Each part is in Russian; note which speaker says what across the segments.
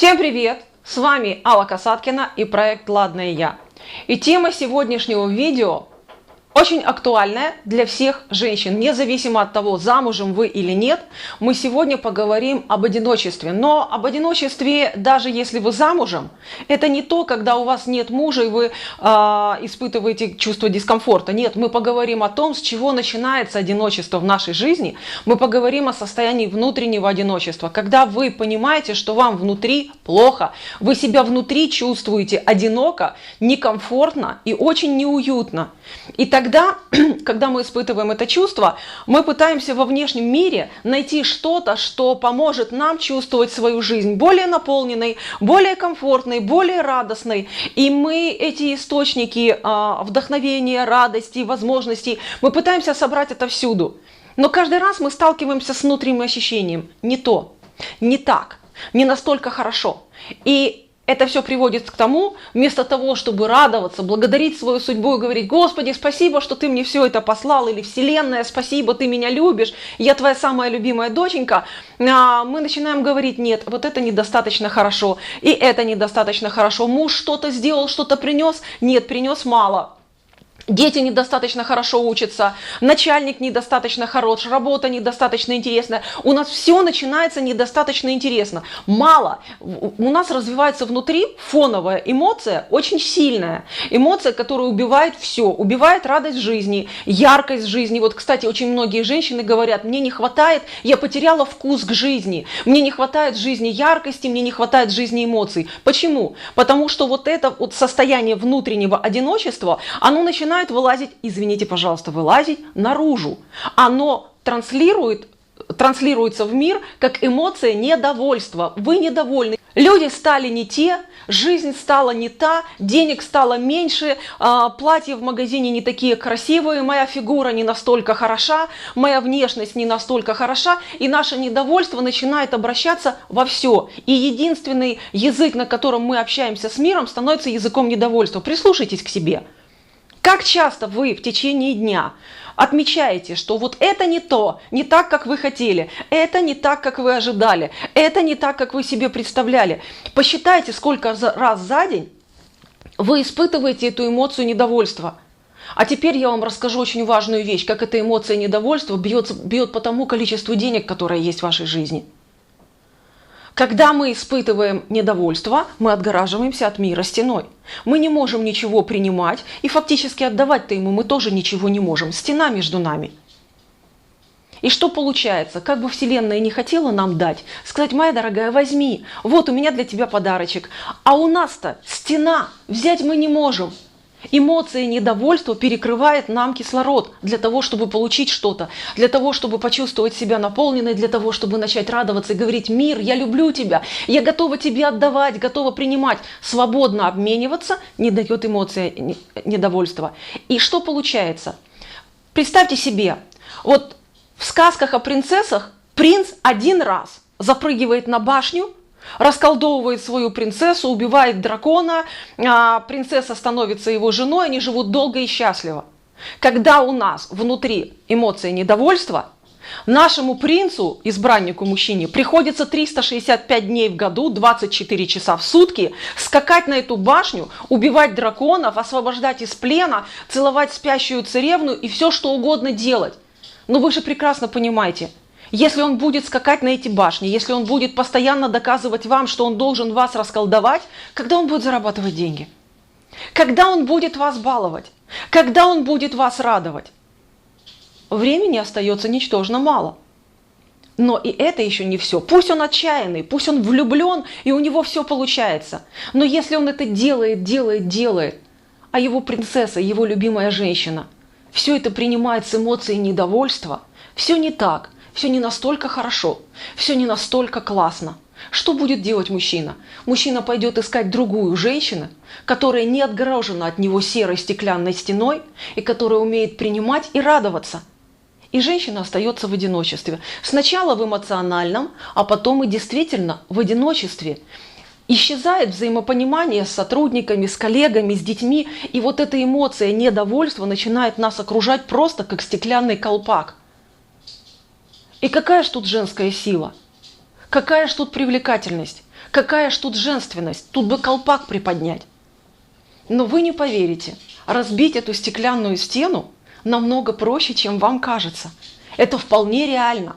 Speaker 1: Всем привет! С вами Алла Касаткина и проект «Ладная я». И тема сегодняшнего видео очень актуальная для всех женщин, независимо от того, замужем вы или нет. Мы сегодня поговорим об одиночестве. Но об одиночестве, даже если вы замужем, это не то, когда у вас нет мужа и вы испытываете чувство дискомфорта. Нет, мы поговорим о том, с чего начинается одиночество в нашей жизни. Мы поговорим о состоянии внутреннего одиночества. Когда вы понимаете, что вам внутри плохо, вы себя внутри чувствуете одиноко, некомфортно и очень неуютно. И тогда, когда мы испытываем это чувство, мы пытаемся во внешнем мире найти что-то, что поможет нам чувствовать свою жизнь более наполненной, более комфортной, более радостной. И мы эти источники вдохновения, радости, возможностей, мы пытаемся собрать отовсюду. Но каждый раз мы сталкиваемся с внутренним ощущением. Не то, не так, не настолько хорошо. И это все приводит к тому, вместо того, чтобы радоваться, благодарить свою судьбу и говорить: Господи, спасибо, что ты мне все это послал, или Вселенная, спасибо, ты меня любишь, я твоя самая любимая доченька, мы начинаем говорить: нет, вот это недостаточно хорошо, и это недостаточно хорошо, муж что-то сделал, что-то принес, нет, принес мало. Дети недостаточно хорошо учатся, начальник недостаточно хорош, работа недостаточно интересная. У нас все начинается недостаточно интересно. Мало. У нас развивается внутри фоновая эмоция, очень сильная. Эмоция, которая убивает все. Убивает радость жизни, яркость жизни. Вот, кстати, очень многие женщины говорят: мне не хватает, я потеряла вкус к жизни. Мне не хватает в жизни яркости, мне не хватает в жизни эмоций. Почему? Потому что вот это вот состояние внутреннего одиночества, оно начинает вылазить, извините, пожалуйста, вылазить наружу. Оно транслируется в мир как эмоция недовольства. Вы недовольны. Люди стали не те, жизнь стала не та, денег стало меньше, платья в магазине не такие красивые, моя фигура не настолько хороша, моя внешность не настолько хороша, и наше недовольство начинает обращаться во все. И единственный язык, на котором мы общаемся с миром, становится языком недовольства. Прислушайтесь к себе. Как часто вы в течение дня отмечаете, что вот это не то, не так, как вы хотели, это не так, как вы ожидали, это не так, как вы себе представляли. Посчитайте, сколько раз за день вы испытываете эту эмоцию недовольства. А теперь я вам расскажу очень важную вещь, как эта эмоция недовольства бьет по тому количеству денег, которое есть в вашей жизни. Когда мы испытываем недовольство, мы отгораживаемся от мира стеной. Мы не можем ничего принимать, и фактически отдавать-то ему мы тоже ничего не можем. Стена между нами. И что получается? Как бы Вселенная не хотела нам дать, сказать: моя дорогая, возьми, вот у меня для тебя подарочек. А у нас-то стена, взять мы не можем. Эмоция недовольства перекрывает нам кислород для того, чтобы получить что-то, для того, чтобы почувствовать себя наполненной, для того, чтобы начать радоваться и говорить: мир, я люблю тебя, я готова тебе отдавать, готова принимать. Свободно обмениваться не дает эмоция недовольства. И что получается? Представьте себе, вот в сказках о принцессах принц один раз запрыгивает на башню, расколдовывает свою принцессу, убивает дракона, принцесса становится его женой, они живут долго и счастливо. Когда у нас внутри эмоция недовольства, нашему принцу, избраннику мужчине, приходится 365 дней в году, 24 часа в сутки скакать на эту башню, убивать драконов, освобождать из плена, целовать спящую царевну и все что угодно делать. Но вы же прекрасно понимаете, если он будет скакать на эти башни, если он будет постоянно доказывать вам, что он должен вас расколдовать, когда он будет зарабатывать деньги? Когда он будет вас баловать? Когда он будет вас радовать? Времени остается ничтожно мало. Но и это еще не все. Пусть он отчаянный, пусть он влюблен, и у него все получается. Но если он это делает, а его принцесса, его любимая женщина, все это принимает с эмоцией недовольства, все не так. Все не настолько хорошо, все не настолько классно. Что будет делать мужчина? Мужчина пойдет искать другую женщину, которая не отгорожена от него серой стеклянной стеной и которая умеет принимать и радоваться. И женщина остается в одиночестве. Сначала в эмоциональном, а потом и действительно в одиночестве. Исчезает взаимопонимание с сотрудниками, с коллегами, с детьми. И вот эта эмоция недовольства начинает нас окружать просто как стеклянный колпак. И какая ж тут женская сила? Какая ж тут привлекательность? Какая ж тут женственность? Тут бы колпак приподнять. Но вы не поверите, разбить эту стеклянную стену намного проще, чем вам кажется. Это вполне реально.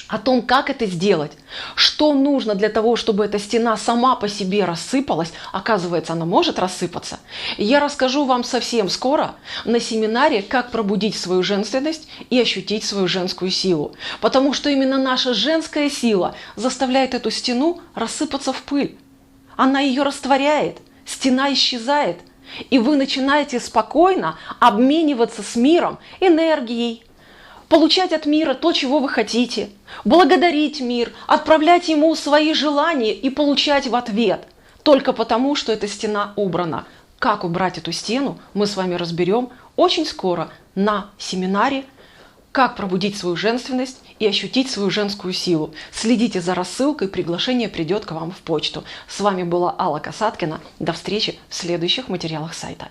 Speaker 1: О том, как это сделать, что нужно для того, чтобы эта стена сама по себе рассыпалась, оказывается, она может рассыпаться, я расскажу вам совсем скоро на семинаре «Как пробудить свою женственность и ощутить свою женскую силу». Потому что именно наша женская сила заставляет эту стену рассыпаться в пыль. Она ее растворяет, стена исчезает, и вы начинаете спокойно обмениваться с миром энергией, получать от мира то, чего вы хотите, благодарить мир, отправлять ему свои желания и получать в ответ. Только потому, что эта стена убрана. Как убрать эту стену, мы с вами разберем очень скоро на семинаре «Как пробудить свою женственность и ощутить свою женскую силу». Следите за рассылкой, приглашение придет к вам в почту. С вами была Алла Касаткина. До встречи в следующих материалах сайта.